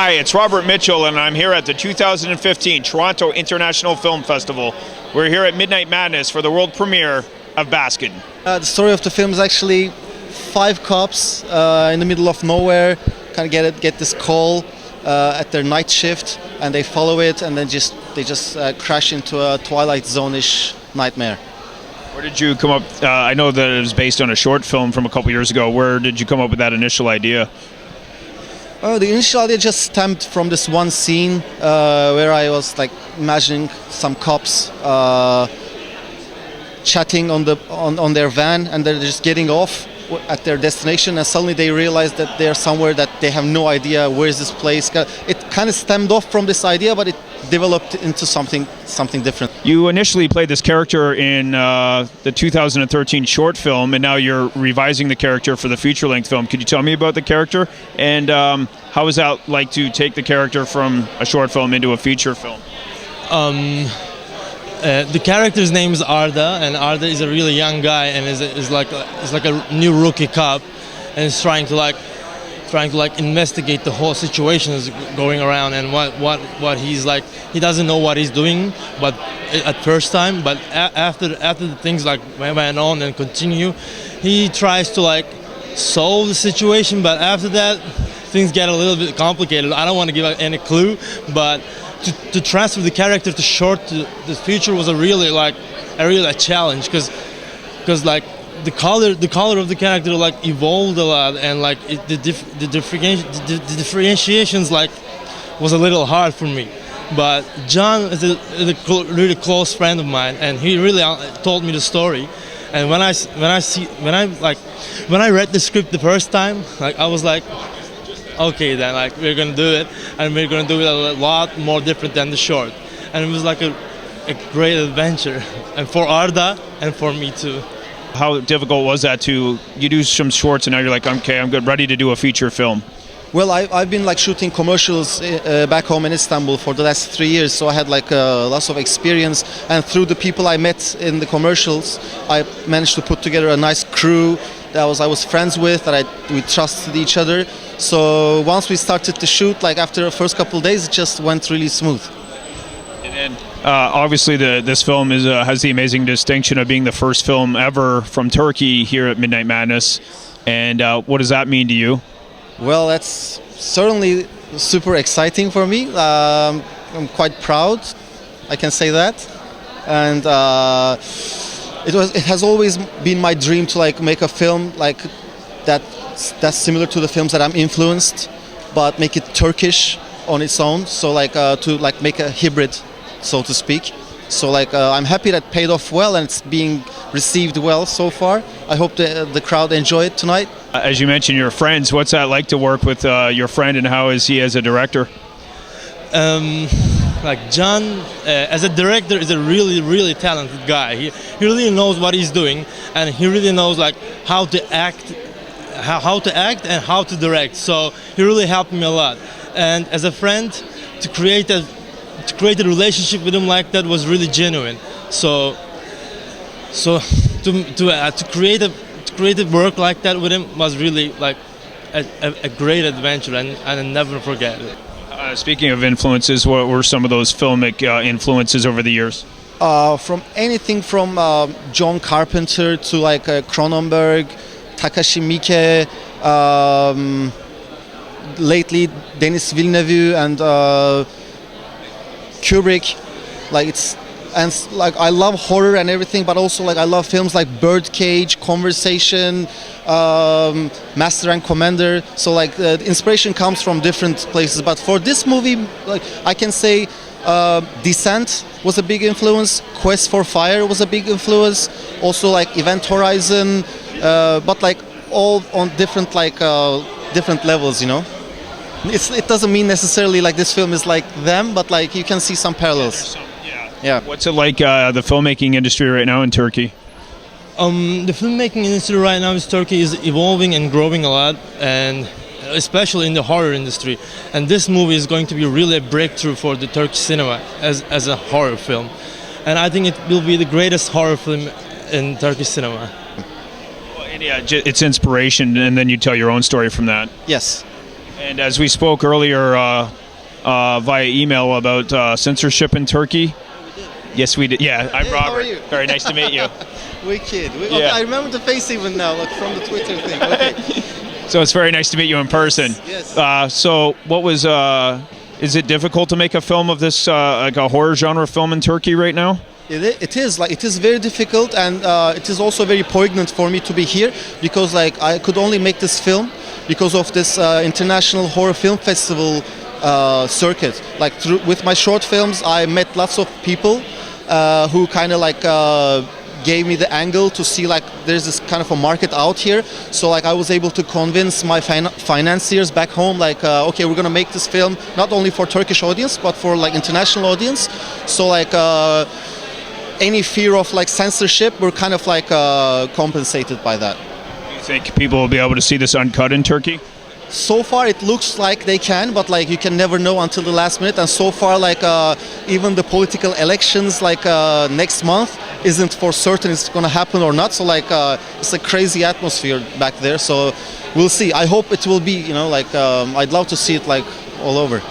Hi, it's Robert Mitchell, and I'm here at the 2015 Toronto International Film Festival. We're here at Midnight Madness for the world premiere of Baskin. The story of the film is actually 5 cops in the middle of nowhere kind of get this call at their night shift, and they follow it, and then they just crash into a Twilight Zone-ish nightmare. Where did you come up? I know that it was based on a short film from a couple years ago. Where did you come up with that initial idea? The initial idea just stemmed from this one scene where I was like imagining some cops chatting on their van, and they're just getting off at their destination, and suddenly they realize that they're somewhere that they have no idea where is this place. It kind of stemmed off from this idea, but it developed into something different. You initially played this character in the 2013 short film, and now you're revising the character for the feature-length film. Could you tell me about the character, and how is that like to take the character from a short film into a feature film? The character's name is Arda, and Arda is a really young guy, and is like a new rookie cop, and is trying to investigate the whole situation that's going around, and what he's like. He doesn't know what he's doing, but at first time, but after the things like went on and continue, he tries to like solve the situation, but after that things get a little bit complicated. I don't want to give out any clue, but to transfer the character to short to the future was a really challenge, because like the color of the character like evolved a lot, and like the differentiations like was a little hard for me. But John is a really close friend of mine, and he really told me the story. And when I read the script the first time, like I was like, okay, then like we're gonna do it, and we're gonna do it a lot more different than the short. And it was like a great adventure, and for Arda and for me too. How difficult was that you do some shorts and now you're like, okay, I'm good, ready to do a feature film? Well, I've been like shooting commercials back home in Istanbul for the last 3 years, so I had like lots of experience, and through the people I met in the commercials, I managed to put together a nice crew that I was friends with, that we trusted each other. So once we started to shoot, like after the first couple of days, it just went really smooth. And then obviously this film has the amazing distinction of being the first film ever from Turkey here at Midnight Madness. And what does that mean to you? Well, that's certainly super exciting for me. I'm quite proud, I can say that. And it has always been my dream to like make a film like that's similar to the films that I'm influenced, but make it Turkish on its own. So like to like make a hybrid, so to speak. So like I'm happy that paid off well, and it's being received well so far. I hope the crowd enjoy it tonight. As you mentioned, your friends. What's that like to work with your friend, and how is he as a director? Like John, as a director, is a really talented guy. He really knows what he's doing, and he really knows like how to act and how to direct. So he really helped me a lot. And as a friend, to create a relationship with him like that was really genuine. So to create a work like that with him was really like a great adventure, and I'll never forget it. Speaking of influences, what were some of those filmic influences over the years? From anything from John Carpenter to like Cronenberg, Takashi Miike, lately Denis Villeneuve and Kubrick. Like I love horror and everything, but also like I love films like Birdcage, Conversation, Master and Commander. So like the inspiration comes from different places. But for this movie, like I can say Descent was a big influence. Quest for Fire was a big influence. Also like Event Horizon, but like all on different levels, you know. It doesn't mean necessarily like this film is like them, but like you can see some parallels. Yeah. What's it like the filmmaking industry right now in Turkey? The filmmaking industry right now in Turkey is evolving and growing a lot, and especially in the horror industry. And this movie is going to be really a breakthrough for the Turkish cinema as a horror film. And I think it will be the greatest horror film in Turkish cinema. And yeah, it's inspiration, and then you tell your own story from that. Yes. And as we spoke earlier, via email about censorship in Turkey. Yes, we did. Yeah, I'm Hey, how Robert. are you? Very nice to meet you. Wicked. Yeah. Okay, I remember the face even now, like from the Twitter thing. Okay. So it's very nice to meet you in person. Yes. So what was? Is it difficult to make a film of this, like a horror genre film in Turkey right now? It is very difficult, and it is also very poignant for me to be here because like I could only make this film because of this international horror film festival circuit. Like with my short films, I met lots of people who kind of like gave me the angle to see like there's this kind of a market out here. So like I was able to convince my financiers back home like okay, we're gonna make this film not only for Turkish audience but for like international audience. So like any fear of like censorship, we're kind of like compensated by that. Do you think people will be able to see this uncut in Turkey? So far it looks like they can, but like you can never know until the last minute. And so far like even the political elections like next month isn't for certain it's gonna happen or not. So like it's a crazy atmosphere back there. So we'll see. I hope it will be, you know, like I'd love to see it like all over.